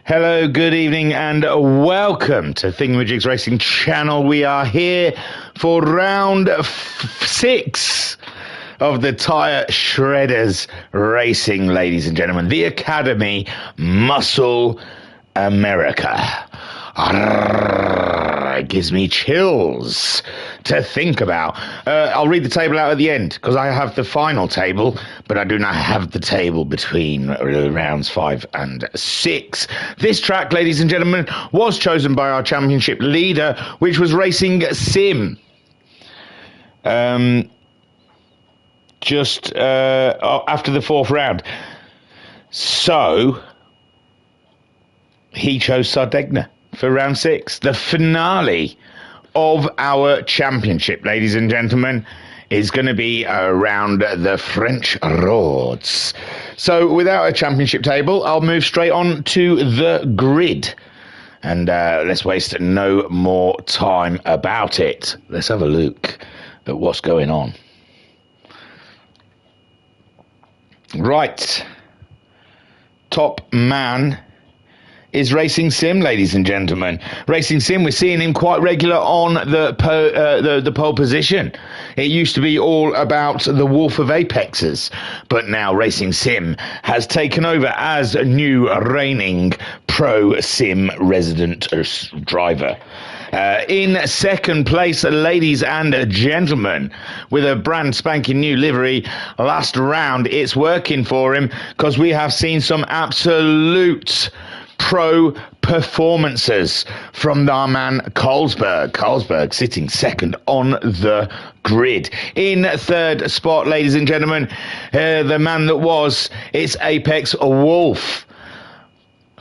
Hello, good evening, and welcome to Thingamajig's Racing Channel. We are here for round 6 of the Tyre Shredders Racing, ladies and gentlemen. The Academy Muscle America. It gives me chills to think about. I'll read the table out at the end because I have the final table, but I do not have the table between rounds 5 and 6. This track, ladies and gentlemen, was chosen by our championship leader, which was Racing Sim. Just after the 4th round. So he chose Sardegna for round 6, the finale of our championship, ladies and gentlemen, is going to be around the French roads. So without a championship table, I'll move straight on to the grid. And let's waste no more time about it. Let's have a look at what's going on. Right. Top man is Racing Sim, ladies and gentlemen. Racing Sim, we're seeing him quite regular on the pole position. It used to be all about the Wolf of Apexes, but now Racing Sim has taken over as a new reigning Pro Sim resident driver. In second place, ladies and gentlemen, with a brand spanking new livery. Last round, it's working for him because we have seen some absolute pro performances from our man Colesberg. Colesberg sitting second on the grid. In third spot, ladies and gentlemen, the man that was, it's Apex Wolf.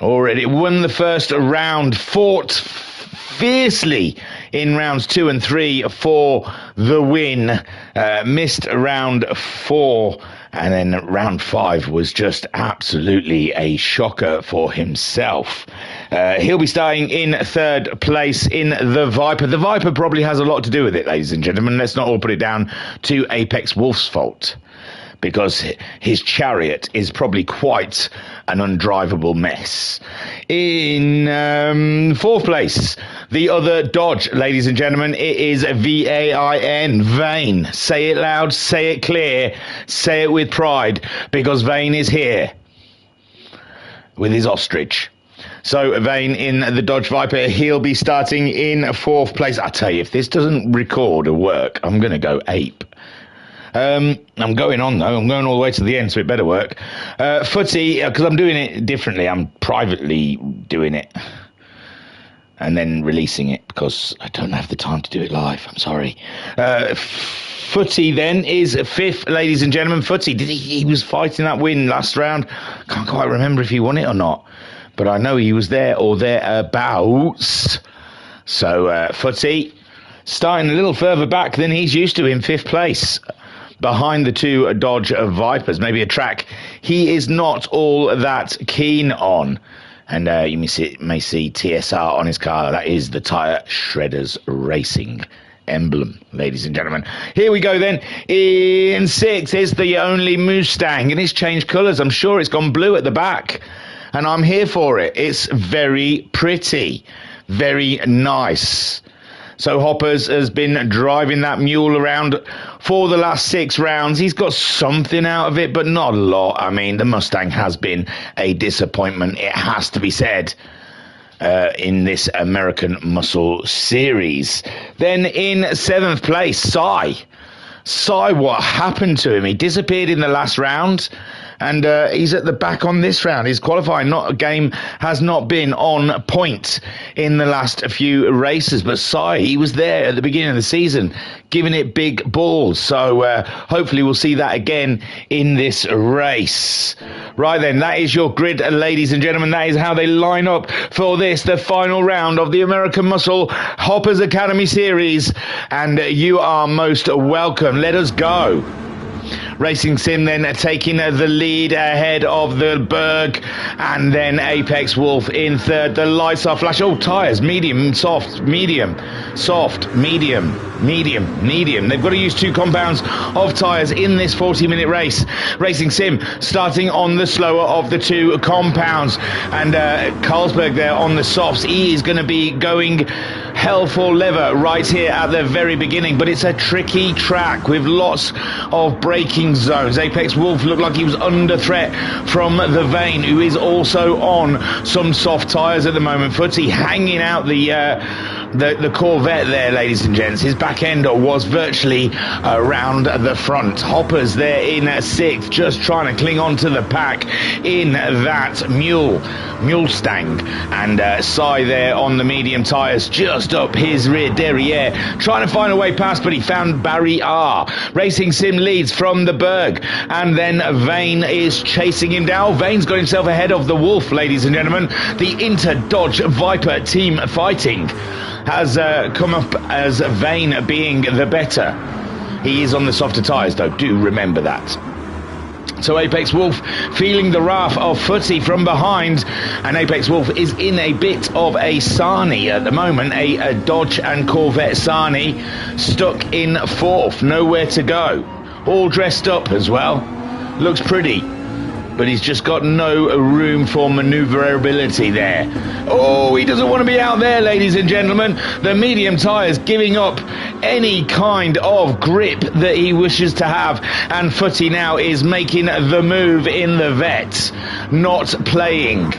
Already won the first round, fought fiercely in rounds 2 and 3 for the win. Missed round 4. And then round 5 was just absolutely a shocker for himself. He'll be starting in third place in the Viper. The Viper probably has a lot to do with it, ladies and gentlemen. Let's not all put it down to Apex Wolf's fault, because his chariot is probably quite an undrivable mess. In 4th place, the other Dodge, ladies and gentlemen, it is V-A-I-N, Vane. Say it loud, say it clear, say it with pride, because Vane is here with his ostrich. So Vane in the Dodge Viper, he'll be starting in 4th place. I tell you, if this doesn't record or work, I'm going to go ape. I'm going on though. I'm going all the way to the end, so it better work. Footy, because I'm doing it differently. I'm privately doing it and then releasing it because I don't have the time to do it live. I'm sorry. Footy then is 5th, ladies and gentlemen. Footy, he was fighting that win last round. Can't quite remember if he won it or not, but I know he was there or thereabouts. So Footy starting a little further back than he's used to in 5th place, behind the 2 Dodge Vipers. Maybe a track he is not all that keen on. And you may see TSR on his car. That is the Tyre Shredders Racing emblem, ladies and gentlemen. Here we go then. In 6th is the only Mustang, and it's changed colours. I'm sure it's gone blue at the back, and I'm here for it. It's very pretty, very nice. So Hoppers has been driving that mule around for the last 6 rounds. He's got something out of it, but not a lot. I mean, the Mustang has been a disappointment, it has to be said, in this American Muscle Series. Then in 7th place, Cy, what happened to him? He disappeared in the last round, and he's at the back on this round. His qualifying game has not been on point in the last few races, but Cy, he was there at the beginning of the season, giving it big balls. So hopefully we'll see that again in this race. Right then, that is your grid, ladies and gentlemen. That is how they line up for this, the final round of the American Muscle Hoppers Academy Series. And you are most welcome. Let us go. Racing Sim then taking the lead ahead of the Berg, and then Apex Wolf in third. The lights are flash. Oh, tyres, medium, soft, medium, soft, medium, medium, medium. They've got to use 2 compounds of tyres in this 40-minute race. Racing Sim starting on the slower of the 2 compounds, and Carlsberg there on the softs. He is going to be going hell for leather right here at the very beginning, but it's a tricky track with lots of braking zones. Apex Wolf looked like he was under threat from the Vane, who is also on some soft tyres at the moment. Footy hanging out the Corvette there, ladies and gents. His back end was virtually around the front. Hoppers there in 6th, just trying to cling on to the pack in that Mustang. And Sai there on the medium tyres, just up his rear derriere, trying to find a way past, but he found Barry R. Racing Sim leads from the Berg, and then Vane is chasing him down. Vane's got himself ahead of the Wolf, ladies and gentlemen. The Inter-Dodge Viper team fighting has come up as Vane being the better. He is on the softer tyres, though. Do remember that. So Apex Wolf feeling the wrath of Footy from behind, and Apex Wolf is in a bit of a sarnie at the moment, a Dodge and Corvette sarnie, stuck in 4th, nowhere to go, all dressed up as well, looks pretty, but he's just got no room for manoeuvrability there. Oh, he doesn't want to be out there, ladies and gentlemen. The medium tyres giving up any kind of grip that he wishes to have, and Footy now is making the move in the vet, not playing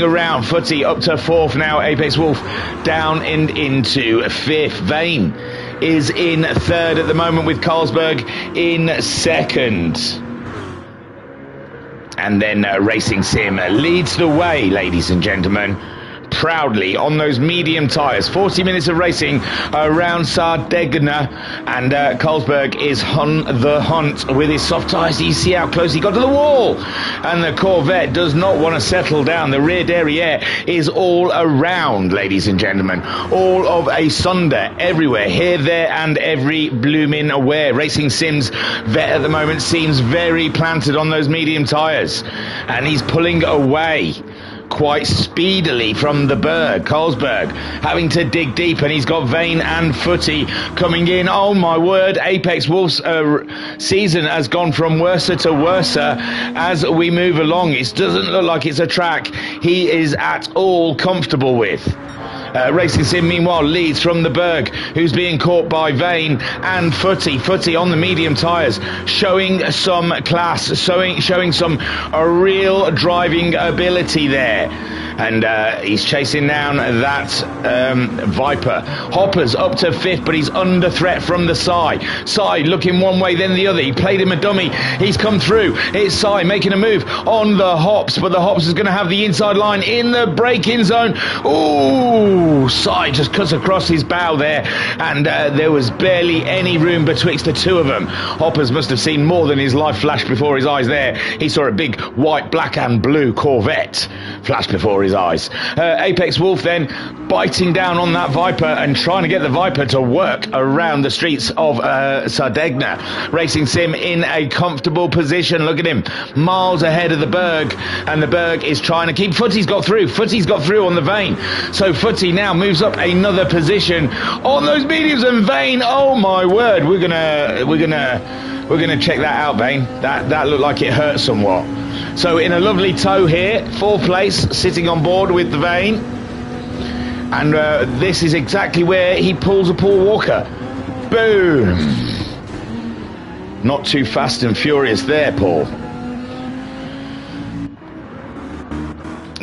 around. Footy up to 4th now. Apex Wolf down and into 5th. Vane is in 3rd at the moment, with Carlsberg in 2nd. And then Racing Sim leads the way, ladies and gentlemen, proudly on those medium tyres. 40 minutes of racing around Sardegna, and Carlsberg is on the hunt with his soft tyres. You see how close he got to the wall, and the Corvette does not want to settle down. The rear derriere is all around, ladies and gentlemen, all of a sunder everywhere, here, there and every blooming where. Racing Sim's vet at the moment seems very planted on those medium tyres, and he's pulling away quite speedily from the Berg. Carlsberg having to dig deep, and he's got Vane and Footy coming in. Oh my word, Apex Wolf's season has gone from worse to worse as we move along. It doesn't look like it's a track he is at all comfortable with. Racing Sim meanwhile leads from the Berg, who's being caught by Vane and Footy. Footy on the medium tyres, showing some class, showing some real driving ability there. And he's chasing down that Viper. Hopper's up to 5th, but he's under threat from the Sai. Sai looking one way, then the other. He played him a dummy. He's come through. It's Sai making a move on the Hops, but the Hops is going to have the inside line in the braking zone. Ooh, Sai just cuts across his bow there, and there was barely any room betwixt the two of them. Hoppers must have seen more than his life flash before his eyes there. He saw a big white, black and blue Corvette flash before his eyes. Apex Wolf then biting down on that Viper and trying to get the Viper to work around the streets of Sardegna. Racing Sim in a comfortable position. Look at him, miles ahead of the Berg, and the Berg is trying to keep. Footy's got through on the Vane, so Footy now moves up another position on those mediums, and Vane, oh my word, we're gonna check that out, Vane. That looked like it hurt somewhat. So in a lovely tow here, 4th place, sitting on board with the Vane, and this is exactly where he pulls a Paul Walker. Boom! Not too fast and furious there, Paul.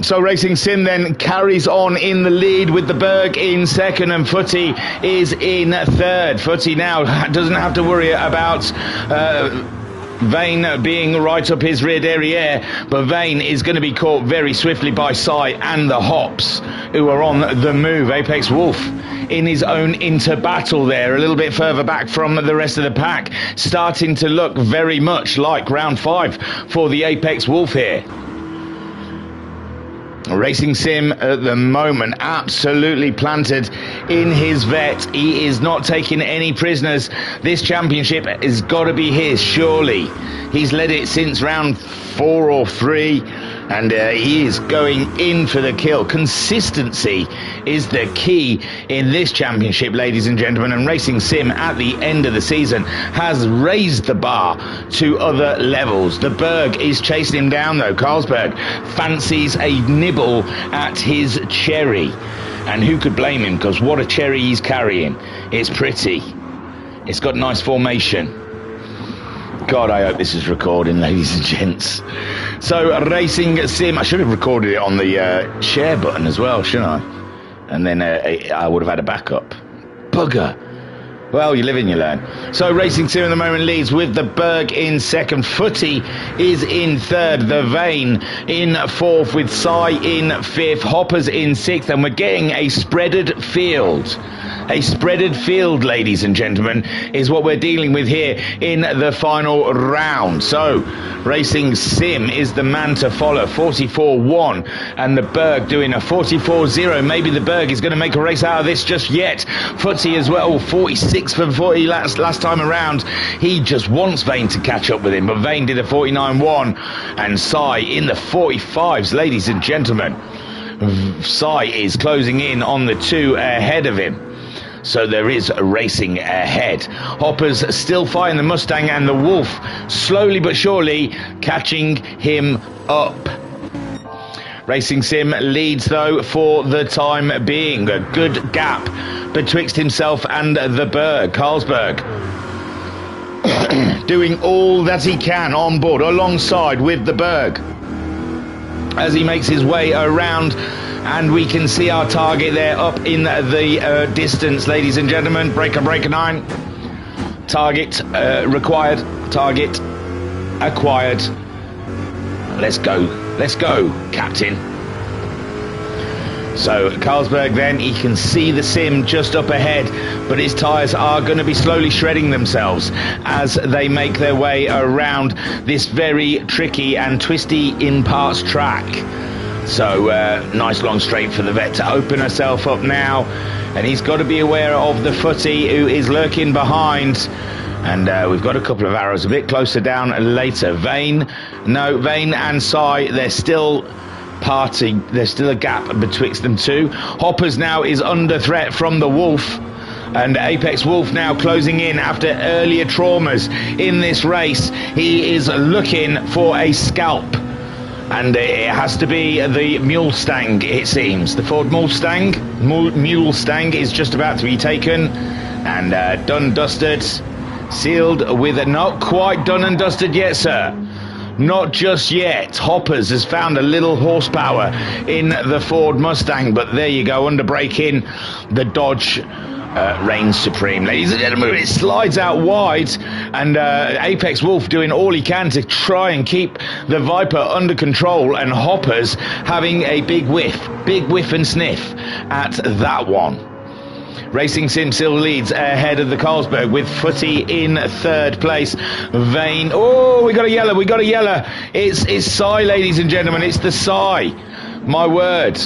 So Racing Sim then carries on in the lead with the Berg in 2nd, and Footy is in 3rd. Footy now doesn't have to worry about Vane being right up his rear derriere, but Vane is going to be caught very swiftly by Sai and the Hops, who are on the move. Apex Wolf in his own inter-battle there, a little bit further back from the rest of the pack, starting to look very much like round 5 for the Apex Wolf here. Racing Sim at the moment absolutely planted in his vet. He is not taking any prisoners. This championship has got to be his, surely. He's led it since round 4 or 3, and he is going in for the kill. Consistency is the key in this championship, ladies and gentlemen, and Racing Sim at the end of the season has raised the bar to other levels. The Berg is chasing him down though. Carlsberg fancies a nibble at his cherry, and who could blame him, because what a cherry he's carrying. It's pretty, it's got nice formation. God, I hope this is recording, ladies and gents. So, Racing Sim, I should have recorded it on the share button as well, shouldn't I? And then I would have had a backup. Bugger. Well, you live and you learn. So, Racing Sim at the moment leads with the Berg in second. Footy is in third. The Vane in fourth, with Psy in fifth. Hoppers in sixth. And we're getting a spreaded field. A spreaded field, ladies and gentlemen, is what we're dealing with here in the final round. So, Racing Sim is the man to follow, 44-1, and the Berg doing a 44-0. Maybe the Berg is going to make a race out of this just yet. Footy as well, 46 for 40 last time around. He just wants Vane to catch up with him, but Vane did a 49-1, and Psy in the 45s, ladies and gentlemen. Psy is closing in on the 2 ahead of him. So there is racing ahead. Hoppers still fighting the Mustang, and the Wolf slowly but surely catching him up. Racing Sim leads though for the time being. A good gap betwixt himself and the Berg. Carlsberg doing all that he can on board alongside with the Berg as he makes his way around. And we can see our target there up in the distance, ladies and gentlemen. Breaker 9. Target required. Target acquired. Let's go, Captain. So Carlsberg then, he can see the Sim just up ahead, but his tyres are going to be slowly shredding themselves as they make their way around this very tricky and twisty in parts track. So nice long straight for the vet to open herself up now, and he's got to be aware of the Footy who is lurking behind. And we've got a couple of arrows a bit closer down later. Vane and Psy, they're still parting. There's still a gap betwixt them two. Hoppers now is under threat from the Wolf, and Apex Wolf now closing in after earlier traumas in this race. He is looking for a scalp, and it has to be the Mulestang, it seems. The Ford Mulestang is just about to be taken and done, dusted, sealed with a not quite done and dusted yet, sir. Not just yet. Hoppers has found a little horsepower in the Ford Mustang, but there you go, under braking, the Dodge reigns supreme, ladies and gentlemen. It slides out wide, and Apex Wolf doing all he can to try and keep the Viper under control, and Hoppers having a big whiff and sniff at that one. Racing Sim still leads ahead of the Carlsberg with Footy in third place. Vane, oh, we got a yellow. It's Psy, ladies and gentlemen. It's the Psy. My word.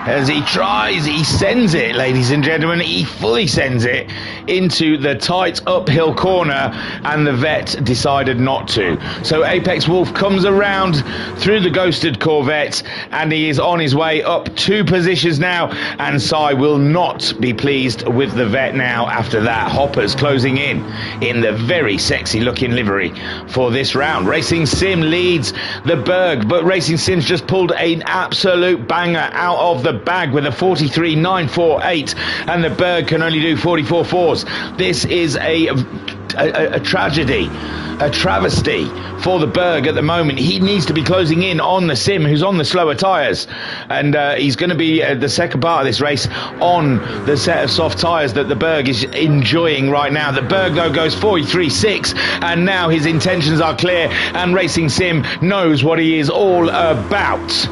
As he tries, he sends it, ladies and gentlemen. He fully sends it into the tight uphill corner, and the vet decided not to. So Apex Wolf comes around through the ghosted Corvette, and he is on his way up 2 positions now, and Psy will not be pleased with the vet now after that. Hoppers closing in the very sexy looking livery for this round. Racing Sim leads the Berg, but Racing Sim's just pulled an absolute banger out of the bag with a 43.948, and the Berg can only do 44.4s. This is a tragedy, a travesty for the Berg at the moment. He needs to be closing in on the Sim, who's on the slower tyres, and he's going to be the second part of this race on the set of soft tyres that the Berg is enjoying right now. The Berg though goes 43.6, and now his intentions are clear, and Racing Sim knows what he is all about.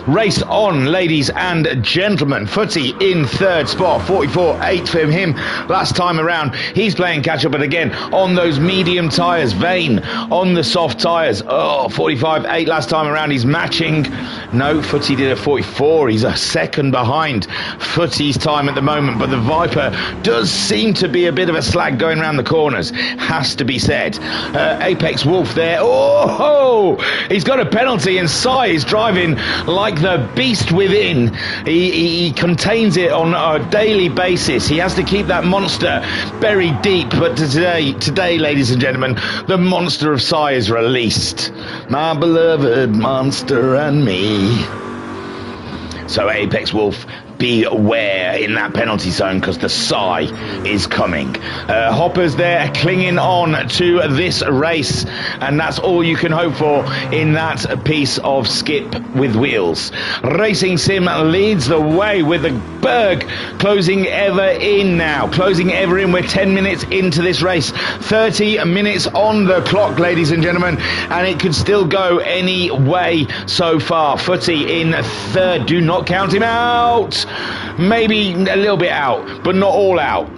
Race on, ladies and gentlemen. Footy in third spot, 44.8 for him last time around. He's playing catch up, but again on those medium tyres. Vane on the soft tyres. Oh, 45.8 last time around. He's matching. No, Footy did a 44. He's a second behind Footy's time at the moment, but the Viper does seem to be a bit of a slag going around the corners, has to be said. Apex Wolf there. Oh, he's got a penalty, and Sai is driving like the beast within. He contains it on a daily basis. He has to keep that monster buried deep, but today, ladies and gentlemen, the monster of Sai is released. My beloved monster and me. So Apex Wolf, beware in that penalty zone, because the Sai is coming. Hoppers there clinging on to this race, and that's all you can hope for in that piece of skip with wheels. Racing Sim leads the way with the Berg closing ever in now. Closing ever in. We're 10 minutes into this race. 30 minutes on the clock, ladies and gentlemen, and it could still go any way so far. Footy in third. Do not count him out. Maybe a little bit out, but not all out.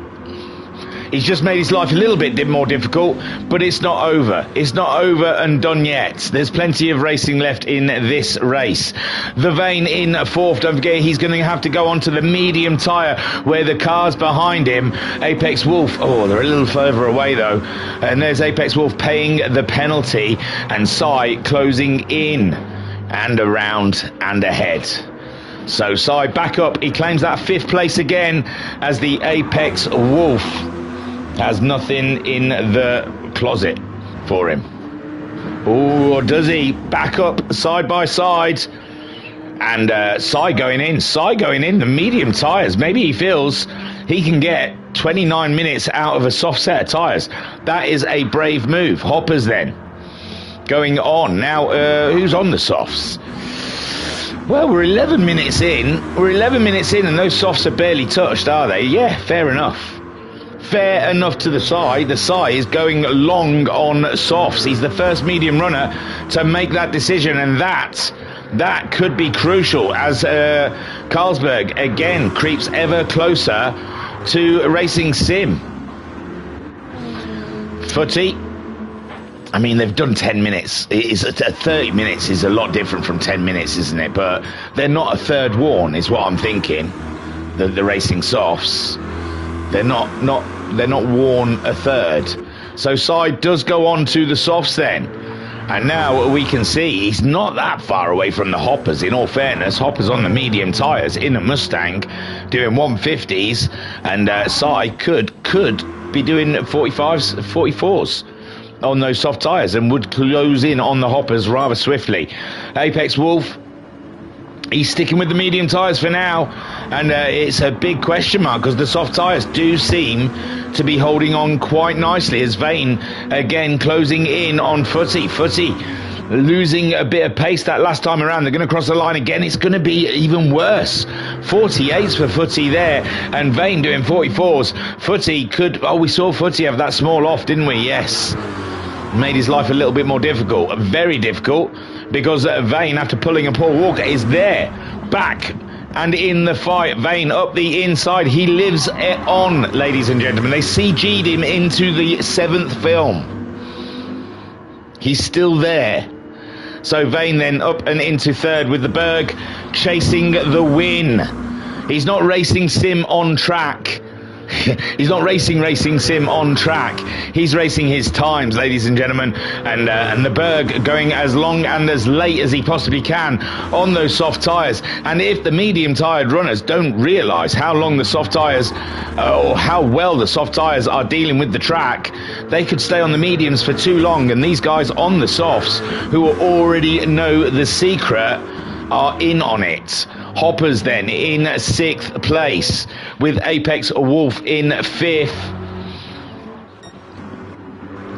He's just made his life a little bit more difficult, but it's not over. It's not over and done yet. There's plenty of racing left in this race. The Vane in fourth. Don't forget, he's going to have to go onto the medium tyre where the car's behind him. Apex Wolf, oh, they're a little further away though. And there's Apex Wolf paying the penalty, and Sai closing in and around and ahead. So Sai back up. He claims that fifth place again, as the Apex Wolf has nothing in the closet for him. Oh, does he? Back up side by side. And Sai going in. Sai going in the medium tyres. Maybe he feels he can get 29 minutes out of a soft set of tyres. That is a brave move. Hoppers then going on. Now, who's on the softs? Well, we're 11 minutes in. We're 11 minutes in, and those softs are barely touched, are they? Yeah, fair enough. Fair enough to the Sai. The Sai is going long on softs. He's the first medium runner to make that decision, and that could be crucial as Carlsberg again creeps ever closer to Racing Sim. Footy. I mean, they've done 10 minutes. 30 minutes is a lot different from 10 minutes, isn't it? But they're not a third worn, is what I'm thinking. The Racing Softs, they're not worn a third. So Sai does go on to the softs then, and now we can see he's not that far away from the Hoppers. In all fairness, Hoppers on the medium tyres in a Mustang, doing 150s, and Sai could be doing 45s, 44s. On those soft tyres, and would close in on the Hoppers rather swiftly. Apex Wolf, he's sticking with the medium tyres for now, and it's a big question mark, because the soft tyres do seem to be holding on quite nicely, as Vane again closing in on Footy. Footy losing a bit of pace that last time around. They're going to cross the line again. It's going to be even worse. 48s for Footy there, and Vane doing 44s. Footy could... Oh, we saw Footy have that small off, didn't we? Yes. Made his life a little bit more difficult. Very difficult, because Vane, after pulling a Paul Walker, is there. Back and in the fight. Vane up the inside. He lives it on, ladies and gentlemen. They CG'd him into the 7th film. He's still there. So Vane then up and into third with the Berg chasing the win. He's not Racing Sim on track. He's not racing Sim on track. He's racing his times, ladies and gentlemen, and the Berg going as long and as late as he possibly can on those soft tyres. And if the medium tyred runners don't realise how long the soft tyres, or how well the soft tyres are dealing with the track, they could stay on the mediums for too long. And these guys on the softs, who already know the secret, are in on it. Hoppers then in 6th place, with Apex Wolf in 5th.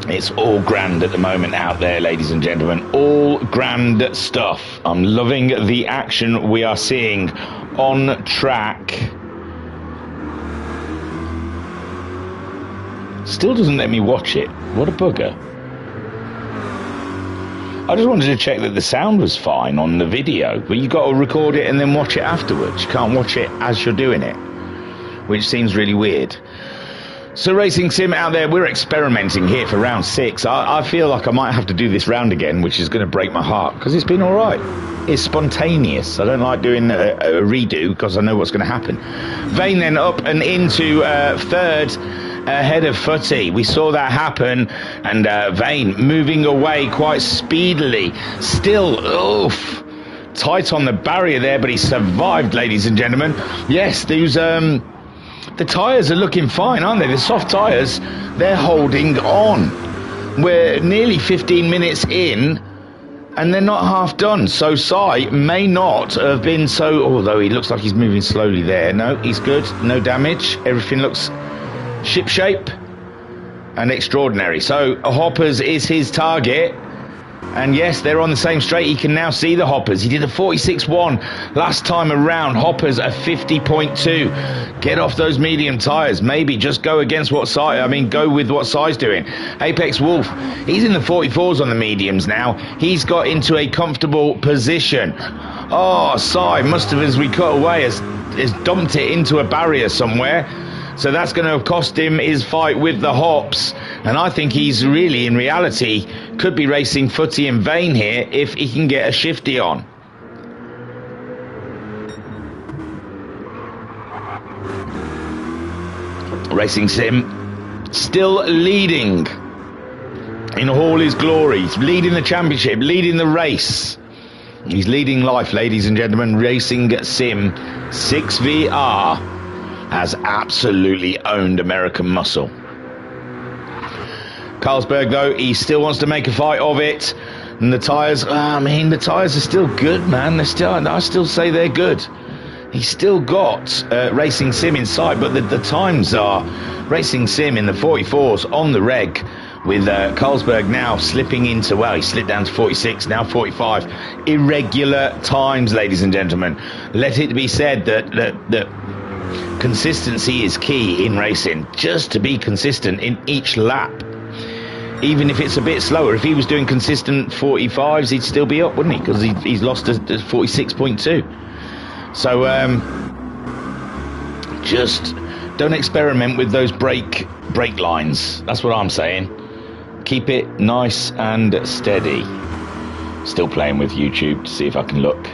It's all grand at the moment out there, ladies and gentlemen. All grand stuff. I'm loving the action we are seeing on track. Still doesn't let me watch it. What a bugger. I just wanted to check that the sound was fine on the video, but you got to record it and then watch it afterwards. You can't watch it as you're doing it, which seems really weird. So Racing Sim out there, we're experimenting here for round 6. I feel like I might have to do this round again, which is going to break my heart, because it's been all right. It's spontaneous. I don't like doing a redo, because I know what's going to happen. Vane then up and into third, ahead of Footy. We saw that happen, and Vane moving away quite speedily. Still, oof, tight on the barrier there, but he survived, ladies and gentlemen. Yes, these... the tyres are looking fine, aren't they? The soft tyres, they're holding on. We're nearly 15 minutes in, and they're not half done. So Sai may not have been so... Although he looks like he's moving slowly there. No, he's good. No damage. Everything looks shipshape and extraordinary. So Hoppers is his target. And yes, they're on the same straight. He can now see the Hoppers. He did a 46.1 last time around. Hoppers a 50.2. Get off those medium tyres. Maybe just go against what go with what Sai's doing. Apex Wolf, he's in the 44s on the mediums now. He's got into a comfortable position. Oh, Sai must have, as we cut away, has dumped it into a barrier somewhere. So that's going to have cost him his fight with the Hops. And I think he's really, in reality, could be racing Footy and Vane here if he can get a shifty on. Racing Sim still leading in all his glory. He's leading the championship, leading the race. He's leading life, ladies and gentlemen. Racing Sim 6VR has absolutely owned American Muscle. Carlsberg, though, he still wants to make a fight of it. And the tyres, the tyres are still good, man. I still say they're good. He's still got Racing Sim inside, but the times are Racing Sim in the 44s on the reg, with Carlsberg now slipping into, he slipped down to 46, now 45. Irregular times, ladies and gentlemen. Let it be said that consistency is key in racing. Just to be consistent in each lap. Even if it's a bit slower. If he was doing consistent 45s, he'd still be up, wouldn't he? Because he's lost to 46.2. So, just don't experiment with those brake lines. That's what I'm saying. Keep it nice and steady. Still playing with YouTube to see if I can look.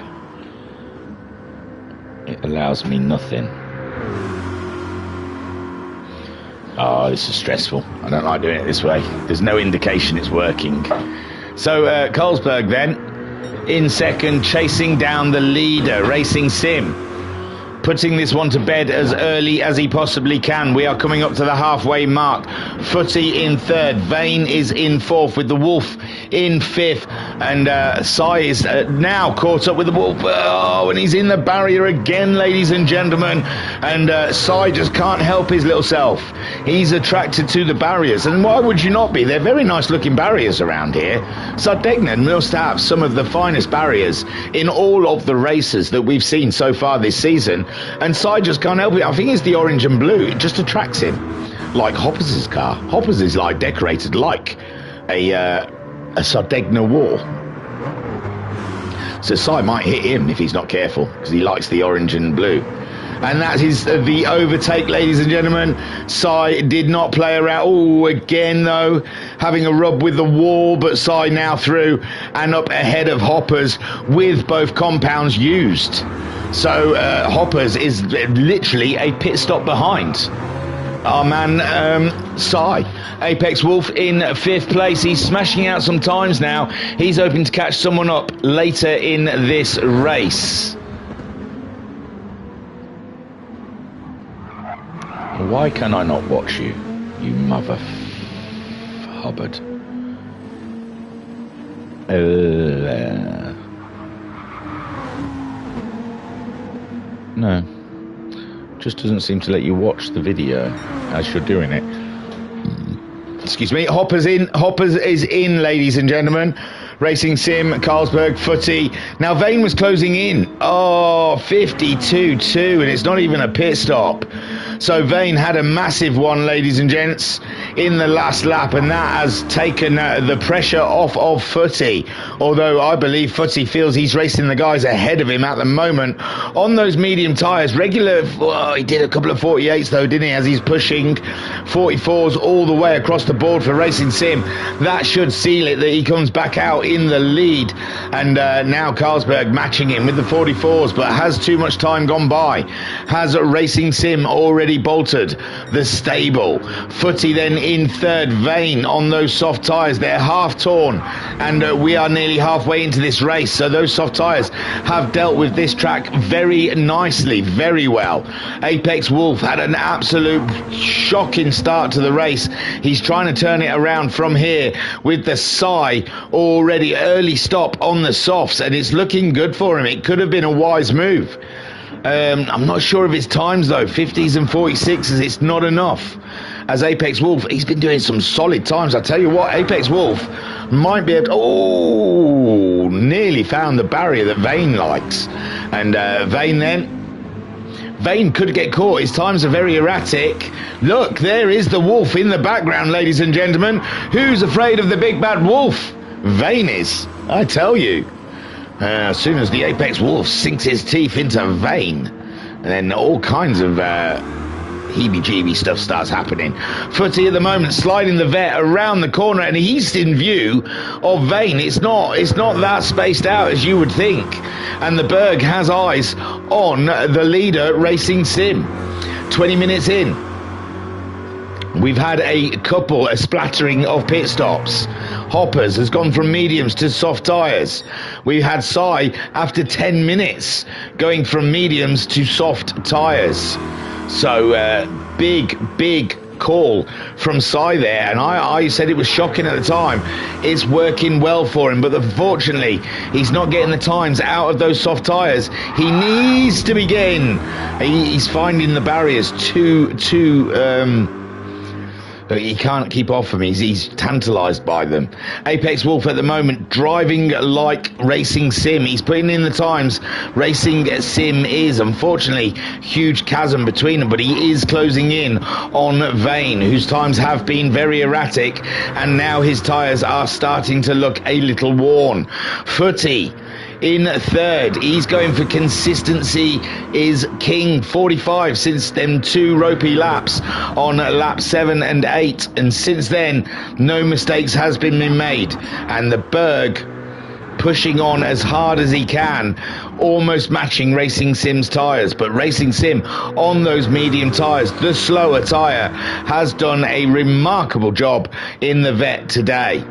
It allows me nothing. Oh, this is stressful. I don't like doing it this way. There's no indication it's working. So Carlsberg then in second, chasing down the leader, Racing Sim, putting this one to bed as early as he possibly can. We are coming up to the halfway mark. Footy in third, Vane is in fourth, with the Wolf in fifth, and Sai is now caught up with the Wolf. Oh, and he's in the barrier again, ladies and gentlemen, and Sai just can't help his little self. He's attracted to the barriers, and why would you not be? They're very nice looking barriers around here. Sardegna must have some of the finest barriers in all of the races that we've seen so far this season, and Sai just can't help it. I think it's the orange and blue. It just attracts him, like Hoppers' car. Hoppers is like decorated like a Sardegna wall. So Sai might hit him if he's not careful, because he likes the orange and blue. And that is the overtake, ladies and gentlemen. Sai did not play around. Oh, again, though, having a rub with the wall, but Sai now through and up ahead of Hoppers with both compounds used. So Hoppers is literally a pit stop behind our man Sai. Apex Wolf in fifth place. He's smashing out some times now. He's hoping to catch someone up later in this race. Why can I not watch you, you mother Hubbard? No, just doesn't seem to let you watch the video as you're doing it. Excuse me. Hoppers is in, ladies and gentlemen. Racing Sim, Carlsberg, Footy. Now Vane was closing in. Oh, 52.2, and it's not even a pit stop. So Vane had a massive one, ladies and gents, in the last lap, and that has taken the pressure off of Footy. Although I believe Footy feels he's racing the guys ahead of him at the moment on those medium tyres. Regular, well, he did a couple of 48s though, didn't he, as he's pushing 44s all the way across the board for Racing Sim. That should seal it, that he comes back out in the lead. And now Carlsberg matching him with the 44s, but has too much time gone by? Has Racing Sim already bolted the stable? Footy then in third, Vane on those soft tyres. They're half torn, and we are nearly halfway into this race, so those soft tyres have dealt with this track very nicely, very well. Apex Wolf had an absolute shocking start to the race. He's trying to turn it around from here with the Psy already early stop on the softs, and it's looking good for him. It could have been a wise move. I'm not sure of his times though. 50s and 46s, it's not enough. As Apex Wolf, he's been doing some solid times. I tell you what, Apex Wolf might be able to... Oh, nearly found the barrier that Vane likes. And Vane could get caught. His times are very erratic. Look, there is the wolf in the background, ladies and gentlemen. Who's afraid of the big bad wolf? Vane is, I tell you. As soon as the Apex Wolf sinks his teeth into Vane, and then all kinds of heebie-jeebie stuff starts happening. Footy at the moment sliding the vet around the corner, and he's in view of Vane. It's not that spaced out as you would think. And the Berg has eyes on the leader, Racing Sim. 20 minutes in, we've had a splattering of pit stops. Hoppers has gone from mediums to soft tyres. We had Psy after 10 minutes going from mediums to soft tyres. So big call from Psy there, and I said it was shocking at the time. It's working well for him, but unfortunately he's not getting the times out of those soft tyres. He needs to be getting. He's finding the barriers too he can't keep off them. He's tantalised by them. Apex Wolf at the moment driving like Racing Sim. He's putting in the times. Racing Sim is, unfortunately, huge chasm between them, but he is closing in on Vane, whose times have been very erratic, and now his tyres are starting to look a little worn. Footy in third, he's going for consistency is king. 45 since them two ropey laps on lap 7 and 8, and since then no mistakes has been made, and the Berg pushing on as hard as he can, almost matching Racing Sim's tyres. But Racing Sim on those medium tyres, the slower tyre, has done a remarkable job in the vet today.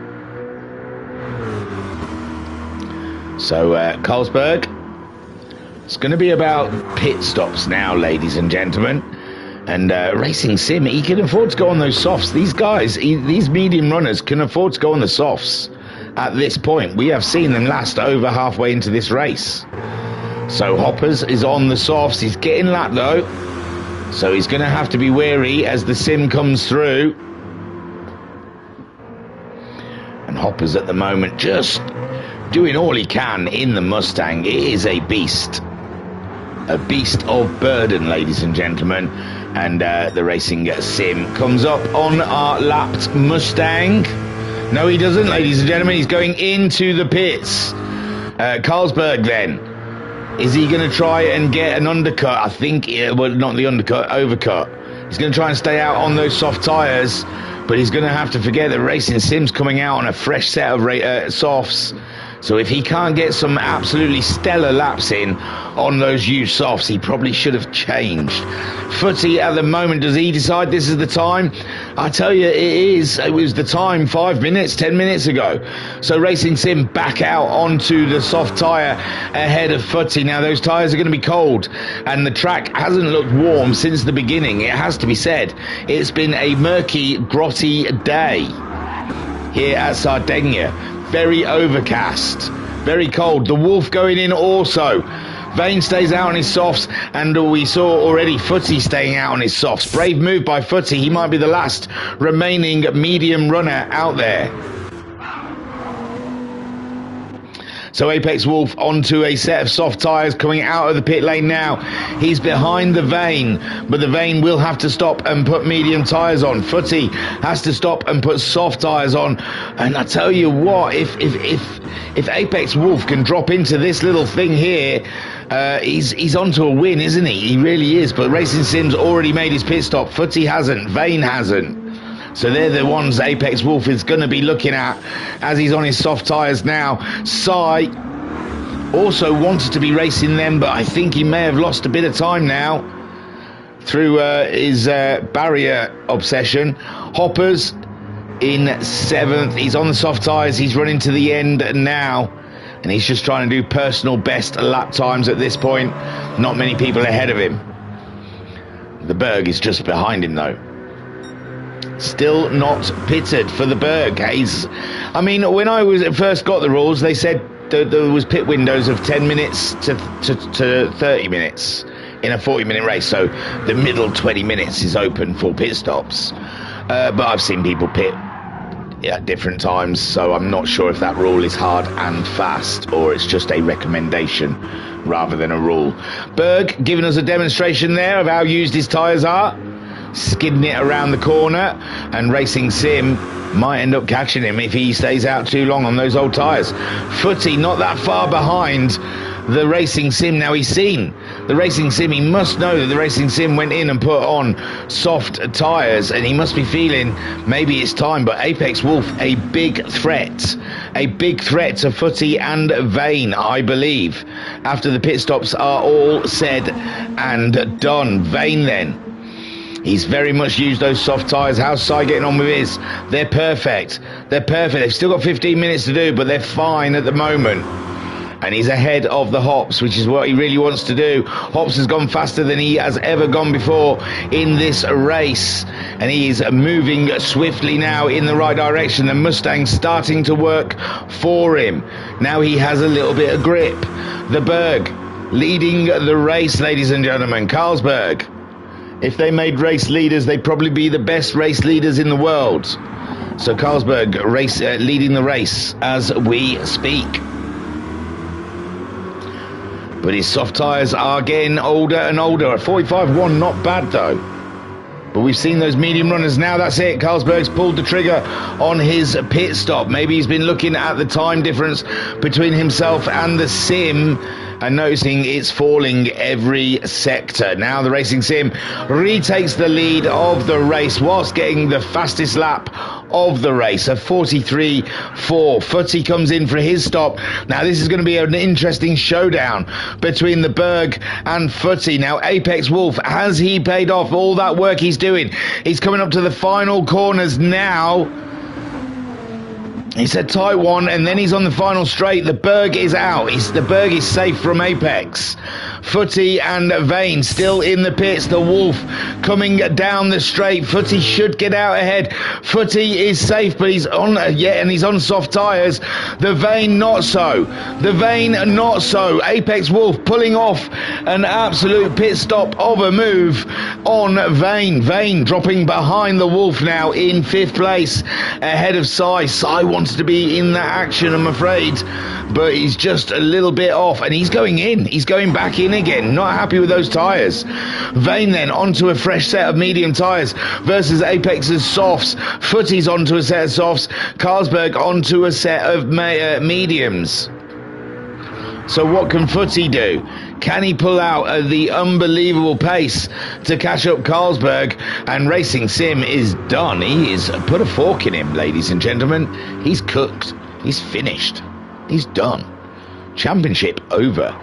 So Carlsberg, it's going to be about pit stops now, ladies and gentlemen. And Racing Sim, he can afford to go on those softs. These guys, these medium runners can afford to go on the softs at this point. We have seen them last over halfway into this race. So Hoppers is on the softs. He's getting lapped though, so he's going to have to be wary as the Sim comes through. And Hoppers at the moment just doing all he can in the Mustang. It is a beast of burden, ladies and gentlemen. And the Racing Sim comes up on our lapped Mustang. No, he doesn't, ladies and gentlemen. He's going into the pits. Carlsberg then, is he going to try and get an undercut? I think, well, not the undercut, overcut. He's going to try and stay out on those soft tyres, but he's going to have to forget that Racing Sim's coming out on a fresh set of softs. So if he can't get some absolutely stellar laps in on those used softs, he probably should have changed. Footy at the moment, does he decide this is the time? I tell you, it was the time 5 minutes, 10 minutes ago. So Racing Sim back out onto the soft tyre ahead of Footy. Now those tyres are going to be cold, and the track hasn't looked warm since the beginning. It has to be said. It's been a murky, grotty day here at Sardinia. Very overcast, very cold. The Wolf going in also. Vane stays out on his softs, and we saw already Footy staying out on his softs. Brave move by Footy. He might be the last remaining medium runner out there. So Apex Wolf onto a set of soft tyres coming out of the pit lane now. He's behind the Vane, but the Vane will have to stop and put medium tyres on. Footy has to stop and put soft tyres on. And I tell you what, if Apex Wolf can drop into this little thing here, he's onto a win, isn't he? He really is. But Racing Sim's already made his pit stop. Footy hasn't. Vane hasn't. So they're the ones Apex Wolf is going to be looking at as he's on his soft tyres now. Sai also wanted to be racing them, but I think he may have lost a bit of time now through his barrier obsession. Hoppers in 7th. He's on the soft tyres. He's running to the end now. And he's just trying to do personal best lap times at this point. Not many people ahead of him. The Berg is just behind him, though. Still not pitted for the Berg. I mean, when I first got the rules, they said that there was pit windows of 10 minutes to 30 minutes in a 40-minute race. So the middle 20 minutes is open for pit stops. But I've seen people pit at different times, so I'm not sure if that rule is hard and fast or it's just a recommendation rather than a rule. Berg giving us a demonstration there of how used his tyres are, skidding it around the corner, and Racing Sim might end up catching him if he stays out too long on those old tyres. Footy not that far behind the Racing Sim. Now he's seen the Racing Sim. He must know that the Racing Sim went in and put on soft tyres, and he must be feeling maybe it's time. But Apex Wolf, a big threat to Footy and Vane, I believe, after the pit stops are all said and done. Vane then, he's very much used those soft tyres. How's Sai getting on with his? They're perfect. They've still got 15 minutes to do, but they're fine at the moment. And he's ahead of the Hops, which is what he really wants to do. Hops has gone faster than he has ever gone before in this race. And he is moving swiftly now in the right direction. The Mustang's starting to work for him. Now he has a little bit of grip. The Berg leading the race, ladies and gentlemen. Carlsberg. If they made race leaders, they'd probably be the best race leaders in the world. So Carlsberg leading the race as we speak. But his soft tyres are getting older and older. A 45-1, not bad though. But we've seen those medium runners now. That's it. Carlsberg's pulled the trigger on his pit stop. Maybe he's been looking at the time difference between himself and the Sim and noticing it's falling every sector. Now the Racing Sim retakes the lead of the race whilst getting the fastest lap of the race, a 43.4. Footy comes in for his stop. Now this is going to be an interesting showdown between the Berg and Footy. Now Apex Wolf, has he paid off all that work he's doing? He's coming up to the final corners now. He said tight one, and then he's on the final straight. The Berg is out. The Berg is safe from Apex. Footy and Vane still in the pits. The Wolf coming down the straight. Footy should get out ahead. Footy is safe, but he's on and he's on soft tyres. The Vane not so. The Vane not so. Apex Wolf pulling off an absolute pit stop of a move on Vane. Vane dropping behind the Wolf now in 5th place ahead of Sai. Sai wants to be in that action, I'm afraid, but he's just a little bit off, and he's going in. He's going back in again. Not happy with those tyres. Vane then onto a fresh set of medium tyres versus Apex's softs. Footy's onto a set of softs. Carlsberg onto a set of mediums. So what can Footy do? Can he pull out the unbelievable pace to catch up Carlsberg? And Racing Sim is done. He is put a fork in him, ladies and gentlemen. He's cooked. He's finished. He's done. Championship over.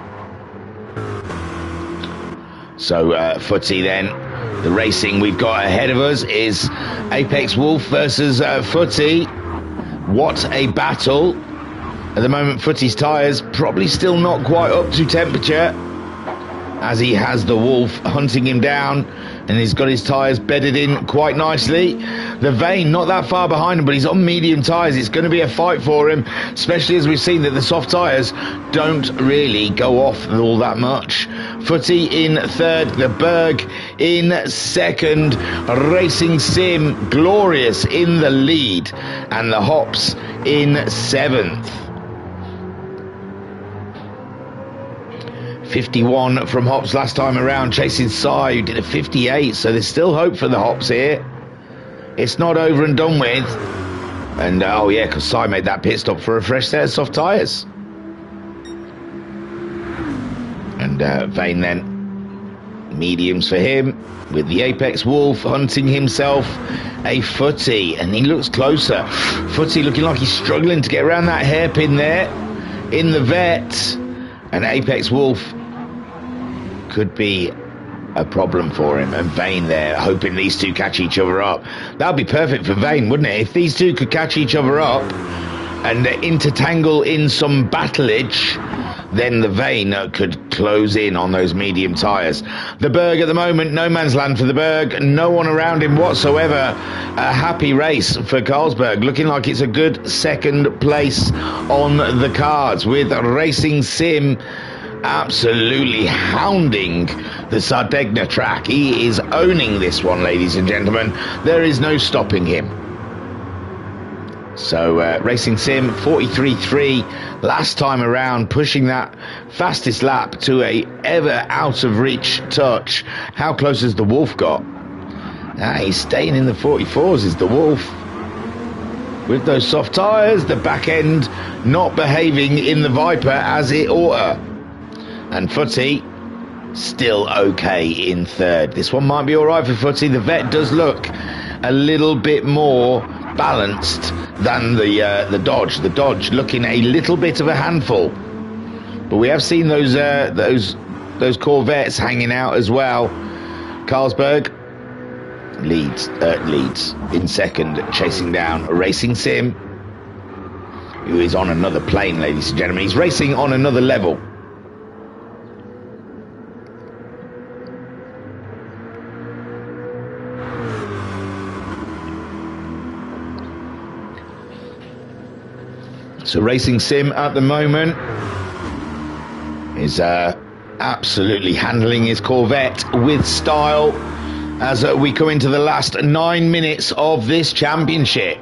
So Footy then, the racing we've got ahead of us is Apex Wolf versus Footy. What a battle. At the moment, Footy's tyres probably still not quite up to temperature, as he has the Wolf hunting him down, and he's got his tyres bedded in quite nicely. The Vane not that far behind him, but he's on medium tyres. It's going to be a fight for him, especially as we've seen that the soft tyres don't really go off all that much. Footy in 3rd, the Berg in 2nd, Racing Sim glorious in the lead, and the Hops in 7th. 51 from Hops last time around, chasing Sai, who did a 58, so there's still hope for the Hops here. It's not over and done with. And, oh yeah, because Sai made that pit stop for a fresh set of soft tyres. And Vane then, mediums for him, with the Apex Wolf hunting himself a footy, and he looks closer. Footy looking like he's struggling to get around that hairpin there in the vet, and Apex Wolf could be a problem for him, and Vane there hoping these two catch each other up. That would be perfect for Vane, wouldn't it? If these two could catch each other up and intertangle in some battleage, then the Vane could close in on those medium tyres. The Berg at the moment, no man's land for the Berg, no one around him whatsoever. A happy race for Carlsberg, looking like it's a good second place on the cards, with Racing Sim absolutely hounding the Sardegna track. He is owning this one, ladies and gentlemen. There is no stopping him. So Racing Sim 43.3 last time around, pushing that fastest lap to a ever out of reach touch. How close has the Wolf got? He's staying in the 44s, is the Wolf. With those soft tyres, the back end not behaving in the Viper as it oughta. And Footy still okay in third. This one might be alright for Footy. The vet does look a little bit more balanced than the Dodge. The Dodge looking a little bit of a handful, but we have seen those Corvettes hanging out as well. Carlsberg leads in second, chasing down Racing Sim, who is on another plane, ladies and gentlemen. He's racing on another level. So Racing Sim at the moment is absolutely handling his Corvette with style as we come into the last 9 minutes of this championship.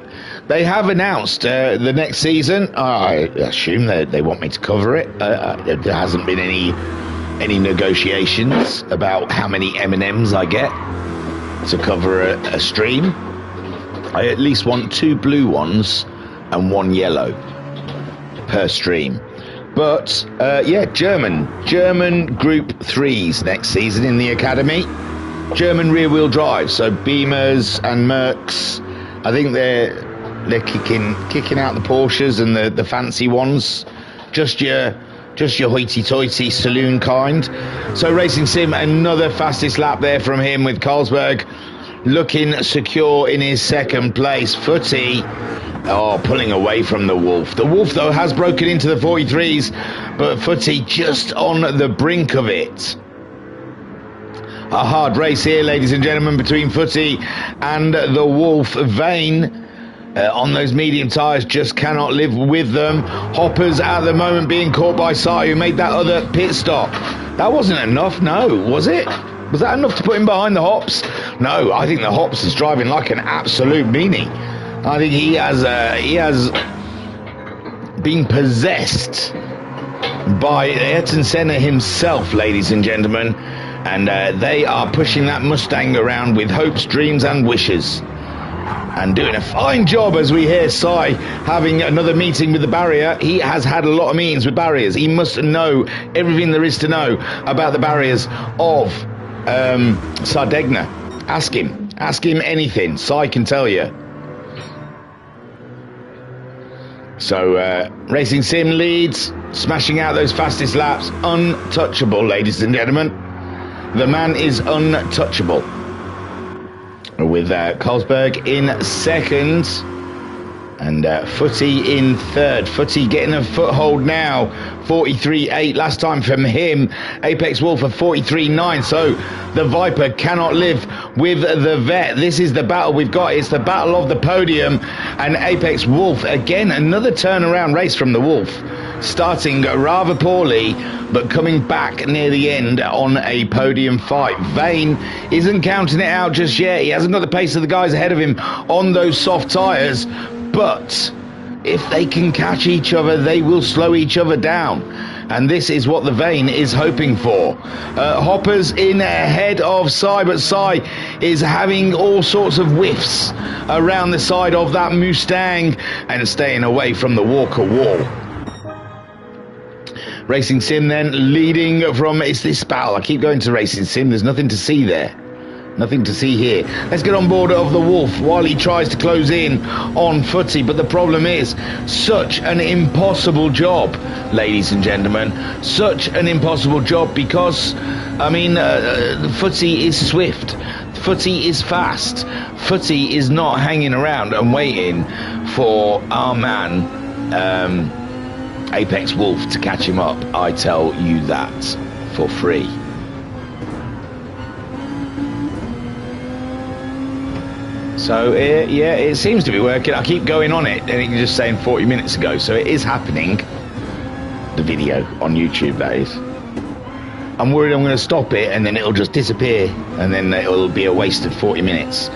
They have announced the next season. I assume they want me to cover it. There hasn't been any negotiations about how many M&Ms I get to cover a stream. I at least want 2 blue ones and 1 yellow per stream. But yeah, German Group 3s next season in the academy. German rear wheel drive, so Beamers and Mercs. I think they're kicking out the Porsches and the fancy ones. Just your hoity-toity saloon kind. So Racing Sim, another fastest lap there from him, with Carlsberg looking secure in his second place. Footy pulling away from the Wolf. The Wolf, though, has broken into the 43s, but Footy just on the brink of it. A hard race here, ladies and gentlemen, between Footy and the Wolf. Vane on those medium tyres just cannot live with them. Hoppers at the moment being caught by Sai, who made that other pit stop. That wasn't enough, no, was it? Was that enough to put him behind the Hops? No, I think the Hops is driving like an absolute meanie. I think he has been possessed by Ayrton Senna himself, ladies and gentlemen, and they are pushing that Mustang around with hopes, dreams and wishes, and doing a fine job, as we hear Sai having another meeting with the barrier. He has had a lot of meetings with barriers. He must know everything there is to know about the barriers of Sardegna. Ask him anything. Sai can tell you. So Racing Sim leads, smashing out those fastest laps. Untouchable, ladies and gentlemen. The man is untouchable. With Carlsberg in second and Footy in third. Footy getting a foothold now. 43.8 last time from him. Apex Wolf of 43.9. So the Viper cannot live with the vet. This is the battle we've got. It's the battle of the podium. And Apex Wolf, again, another turnaround race from the Wolf. Starting rather poorly, but coming back near the end on a podium fight. Vane isn't counting it out just yet. He hasn't got the pace of the guys ahead of him on those soft tyres. But if they can catch each other, they will slow each other down. And this is what the Vane is hoping for. Hopper's in ahead of Sai, but Sai is having all sorts of whiffs around the side of that Mustang and staying away from the Walker wall. Racing Sim then leading from, it's this battle. I keep going to Racing Sim, there's nothing to see there. Nothing to see here. Let's get on board of the Wolf while he tries to close in on Footy. But the problem is, such an impossible job, ladies and gentlemen. Such an impossible job because, I mean, Footy is swift. Footy is fast. Footy is not hanging around and waiting for our man, Apex Wolf, to catch him up. I tell you that for free. So, yeah, it seems to be working. I keep going on it, and it just saying 40 minutes ago, so it is happening. The video on YouTube, that is. I'm worried I'm going to stop it, and then it'll just disappear, and then it'll be a wasted 40 minutes.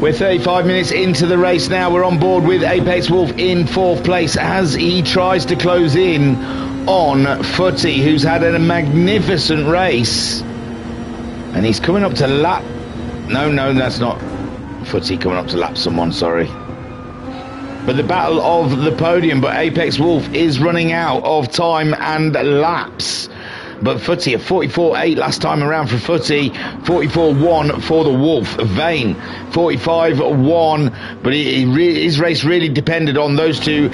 We're 35 minutes into the race now. We're on board with Apex Wolf in 4th place as he tries to close in on Footy, who's had a magnificent race. And he's coming up to lap... No, that's not... Footy coming up to lap someone, sorry. But the battle of the podium, but Apex Wolf is running out of time and laps. But Footy, a 44.8 last time around for Footy, 44.1 for the Wolf. Vane, 45.1, but his race really depended on those two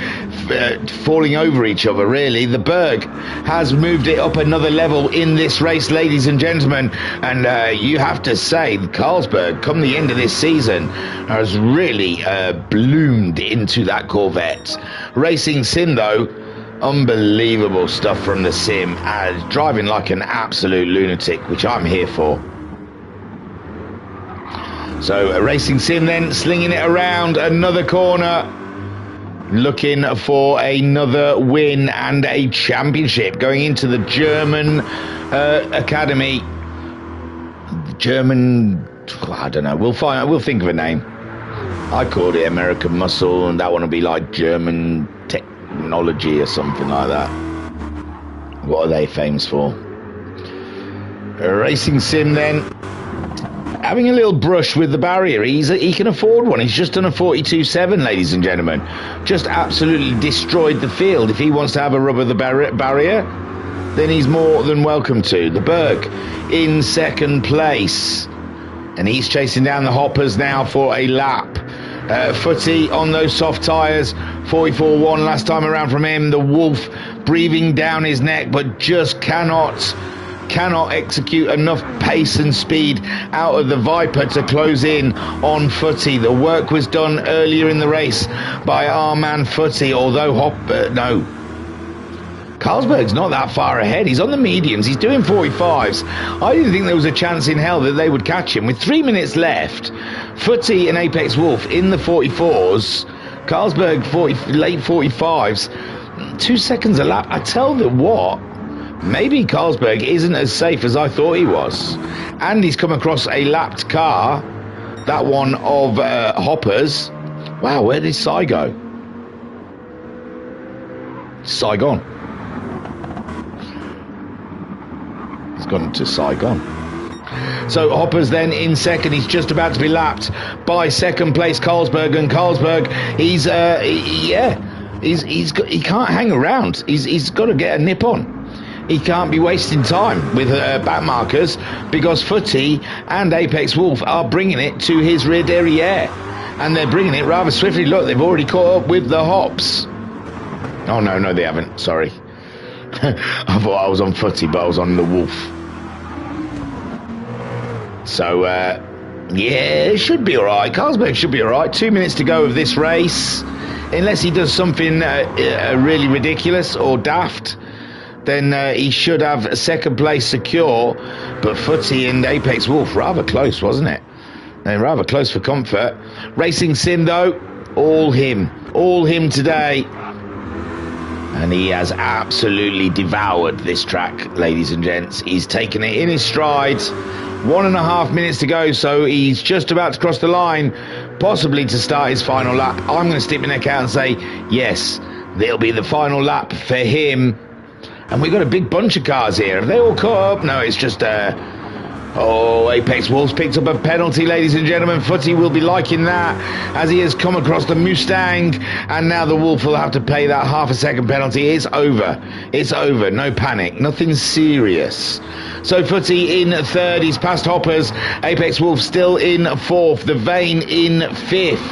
falling over each other, really. The Berg has moved it up another level in this race, ladies and gentlemen, and you have to say, Carlsberg, come the end of this season, has really bloomed into that Corvette. Racing Sim, though, unbelievable stuff from the Sim, driving like an absolute lunatic, which I'm here for. So a Racing Sim then slinging it around another corner, looking for another win and a championship, going into the German academy. German, I don't know, we'll think of a name. I called it American Muscle, and that one will be like German Technology or something like that. What are they famous for? A Racing Sim then having a little brush with the barrier. He can afford one. He's just done a 42.7, ladies and gentlemen. Just absolutely destroyed the field. If he wants to have a rub of the barrier, then he's more than welcome to. The Berg in 2nd place, and he's chasing down the Hoppers now for a lap. Footy on those soft tyres, 44.1 last time around from him. The Wolf breathing down his neck, but just cannot execute enough pace and speed out of the Viper to close in on Footy. The work was done earlier in the race by our man Footy, although Carlsberg's not that far ahead. He's on the mediums. He's doing 45s. I didn't think there was a chance in hell that they would catch him. With 3 minutes left, Footy and Apex Wolf in the 44s. Carlsberg late 45s. 2 seconds a lap. I tell you what, maybe Carlsberg isn't as safe as I thought he was. And he's come across a lapped car. That one of Hoppers. Wow, where did Sai go? Saigon. He's gone to Saigon. So Hopper's then in 2nd. He's just about to be lapped by 2nd place Carlsberg, and Carlsberg, he can't hang around. He's got to get a nip on. He can't be wasting time with back markers, because Footy and Apex Wolf are bringing it to his rear derriere, and they're bringing it rather swiftly. Look, they've already caught up with the Hops. Oh no, they haven't. Sorry. I thought I was on Footy, but I was on the Wolf. So, it should be alright. Carlsberg should be alright. 2 minutes to go of this race. Unless he does something really ridiculous or daft, then he should have 2nd place secure. But Footy and Apex Wolf, rather close, wasn't it? They're rather close for comfort. Racing Sim, though, all him today. And he has absolutely devoured this track, ladies and gents. He's taken it in his stride. 1.5 minutes to go, so he's just about to cross the line, possibly to start his final lap. I'm going to stick my neck out and say, yes, it'll be the final lap for him. And we've got a big bunch of cars here. Have they all caught up? No, it's just... Oh, Apex Wolves picked up a penalty, ladies and gentlemen. Footy will be liking that as he has come across the Mustang, and now the Wolf will have to pay that half-a-second penalty. It's over. It's over. No panic. Nothing serious. So Footy in third. He's past Hoppers. Apex Wolf still in fourth. The Vane in fifth.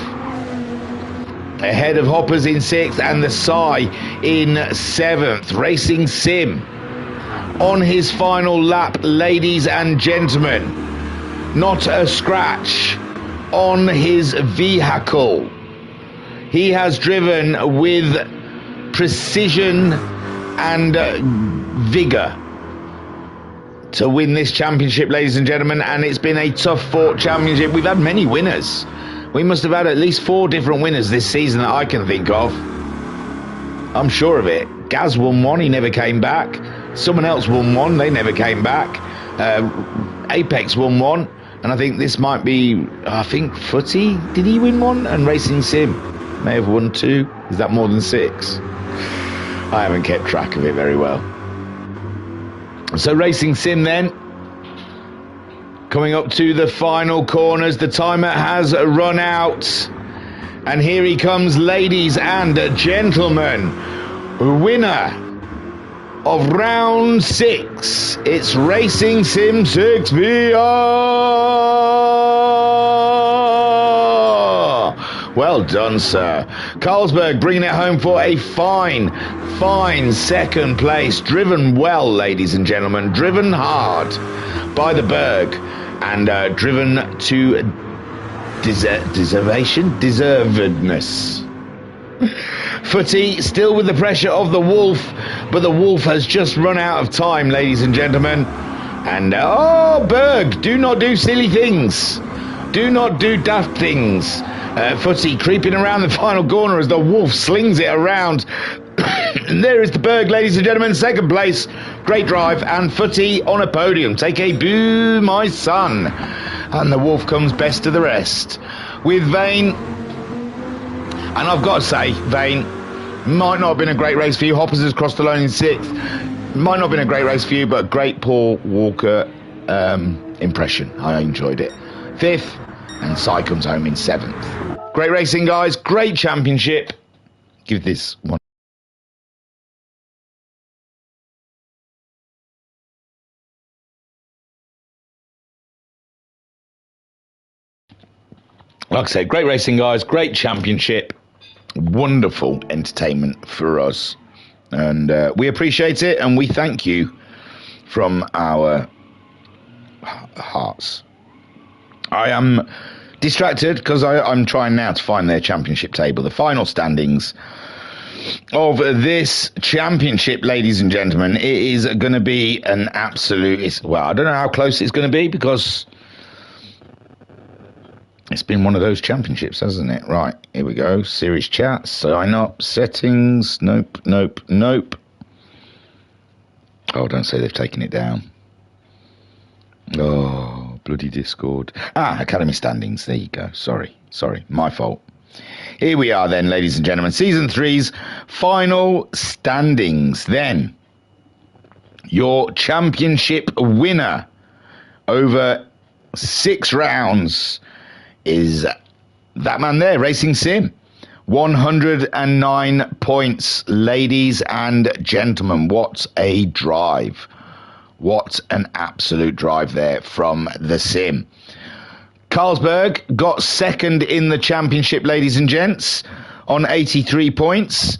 Ahead of Hoppers in sixth and the Psy in seventh. Racing Sim on his final lap, ladies and gentlemen. Not a scratch on his vehicle. He has driven with precision and vigour to win this championship, ladies and gentlemen, and it's been a tough fought championship. We've had many winners. We must have had at least 4 different winners this season that I can think of. I'm sure of it. Gaz won one, he never came back. Someone else won one, they never came back. Apex won one, and I think this might be, I think Footy, did he win one? And Racing Sim may have won 2. Is that more than 6? I haven't kept track of it very well. So Racing Sim then, coming up to the final corners. The timer has run out. And here he comes, ladies and gentlemen. Winner of round 6. It's Racing Sim 6 VR. Well done, sir. Carlsberg bringing it home for a fine second place. Driven well, ladies and gentlemen. Driven hard by the Berg. And driven to deservedness. Footy still with the pressure of the Wolf, but the Wolf has just run out of time, ladies and gentlemen. And oh, Berg, do not do silly things. Do not do daft things. Footy creeping around the final corner as the Wolf slings it around. And there is the Berg, ladies and gentlemen, second place. Great drive, and Footy on a podium. Take a boo, my son. And the Wolf comes best of the rest. With Vane, and I've got to say, Vane, might not have been a great race for you. Hoppers has crossed the line in 6th. Might not have been a great race for you, but great Paul Walker impression. I enjoyed it. 5th, and Psy comes home in 7th. Great racing, guys. Great championship. Give this one. Like I said, great racing, guys. Great championship. Wonderful entertainment for us. And we appreciate it, and we thank you from our hearts. I am distracted because I'm trying now to find their championship table. The final standings of this championship, ladies and gentlemen. It is going to be an absolute... Well, I don't know how close it's going to be because... It's been one of those championships, hasn't it? Right, here we go. Series chat, sign up, settings. Nope. Oh, don't say they've taken it down. Oh, bloody Discord. Academy standings. There you go. Sorry. My fault. Here we are then, ladies and gentlemen. Season 3's final standings. Then, your championship winner over 6 rounds is that man there, Racing Sim. 109 points, ladies and gentlemen. What a drive. What an absolute drive there from the Sim. Carlsberg got 2nd in the championship, ladies and gents, on 83 points.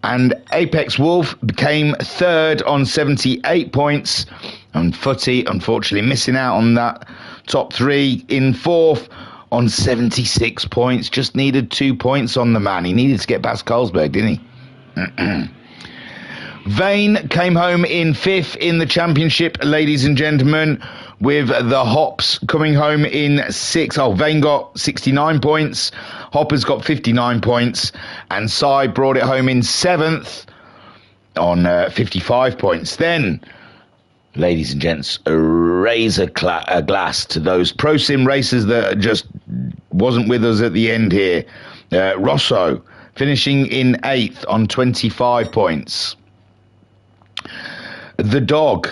And Apex Wolf became 3rd on 78 points. And Footy, unfortunately, missing out on that top 3 in 4th. On 76 points, just needed 2 points on the man. He needed to get past Carlsberg, didn't he? Vane came home in 5th in the championship, ladies and gentlemen, with the Hops coming home in 6th. Oh, Vane got 69 points, Hoppers got 59 points, and Psy brought it home in 7th on 55 points. Then, ladies and gents, raise a glass to those Pro Sim racers that just wasn't with us at the end here. Rosso finishing in 8th on 25 points. the dog,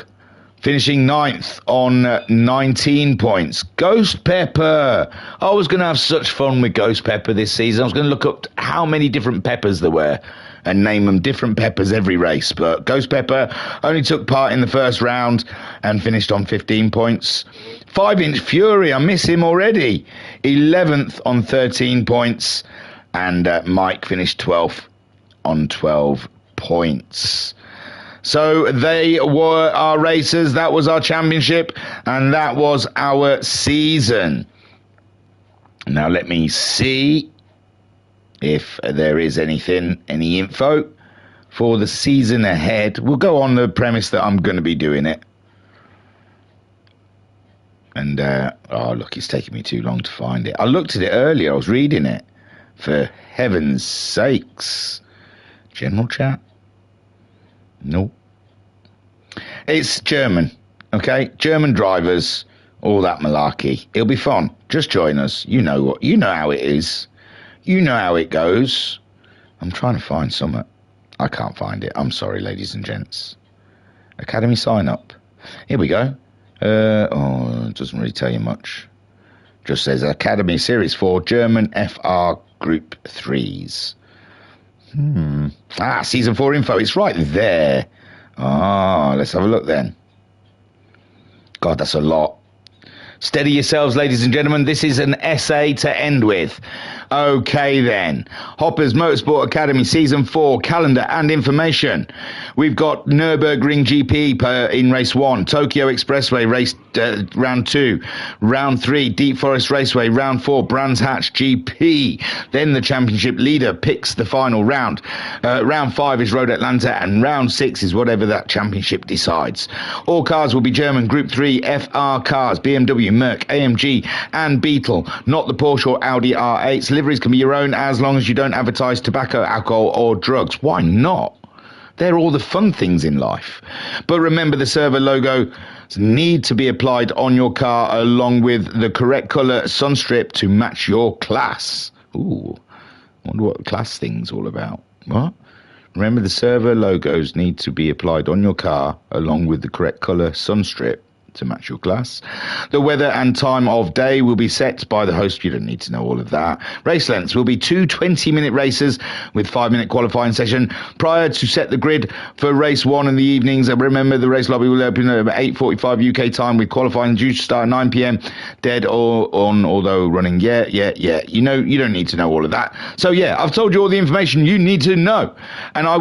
finishing 9th on 19 points. Ghost Pepper. I was going to have such fun with Ghost Pepper this season. I was going to look up how many different peppers there were and name them different peppers every race. But Ghost Pepper only took part in the first round and finished on 15 points. 5-inch Fury, I miss him already. 11th on 13 points. And Mike finished 12th on 12 points. So they were our racers, that was our championship, and that was our season. Now let me see if there is any info for the season ahead. We'll go on the premise that I'm going to be doing it. And, oh look, it's taking me too long to find it. I looked at it earlier, I was reading it. For heaven's sakes. General chat? Nope. It's German, okay? German drivers, all that malarkey. It'll be fun. Just join us. You know how it is. You know how it goes. I'm trying to find something. I can't find it. I'm sorry, ladies and gents. Academy sign up. Here we go. It doesn't really tell you much. Just says Academy Series 4 German FR Group 3s. Season 4 info. It's right there. Let's have a look then. God, that's a lot. Steady yourselves, ladies and gentlemen. This is an essay to end with. Okay, then. Hopper's Motorsport Academy Season 4 calendar and information. We've got Nürburgring GP in Race 1, Tokyo Expressway Race Round 2, Round 3, Deep Forest Raceway, Round 4, Brands Hatch GP. Then the championship leader picks the final round. Round 5 is Road Atlanta, and Round 6 is whatever that championship decides. All cars will be German Group 3 FR cars, BMW, Merc, AMG, and Beetle, not the Porsche or Audi R8s. Liveries can be your own as long as you don't advertise tobacco, alcohol, or drugs. Why not? They're all the fun things in life. But remember, the server logos need to be applied on your car along with the correct colour sunstrip to match your class. Ooh, I wonder what class thing's all about. What? Remember, the server logos need to be applied on your car along with the correct colour sunstrip to match your class. The weather and time of day will be set by the host. You don't need to know all of that. Race lengths will be 2 20-minute races with 5-minute qualifying session prior to set the grid for race 1 in the evenings. And remember, the race lobby will open at 8:45 UK time with qualifying due to start at 9 p.m. dead or on, although running. Yeah. You know, you don't need to know all of that. So yeah, I've told you all the information you need to know, and I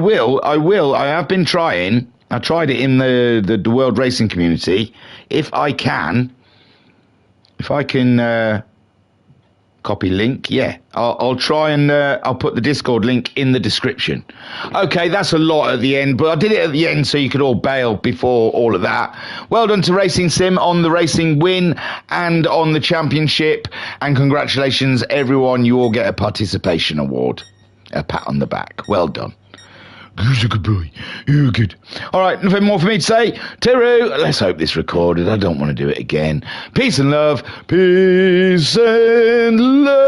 have been trying. I tried it in the World Racing community. If I can copy link, yeah, I'll try and I'll put the Discord link in the description. Okay, that's a lot at the end, but I did it at the end so you could all bail before all of that. Well done to Racing Sim on the racing win and on the championship, and congratulations everyone, you all get a participation award, a pat on the back. Well done. Good boy. You're good. All right, nothing more for me to say. Tyre, let's hope this recorded. I don't want to do it again. Peace and love. Peace and love.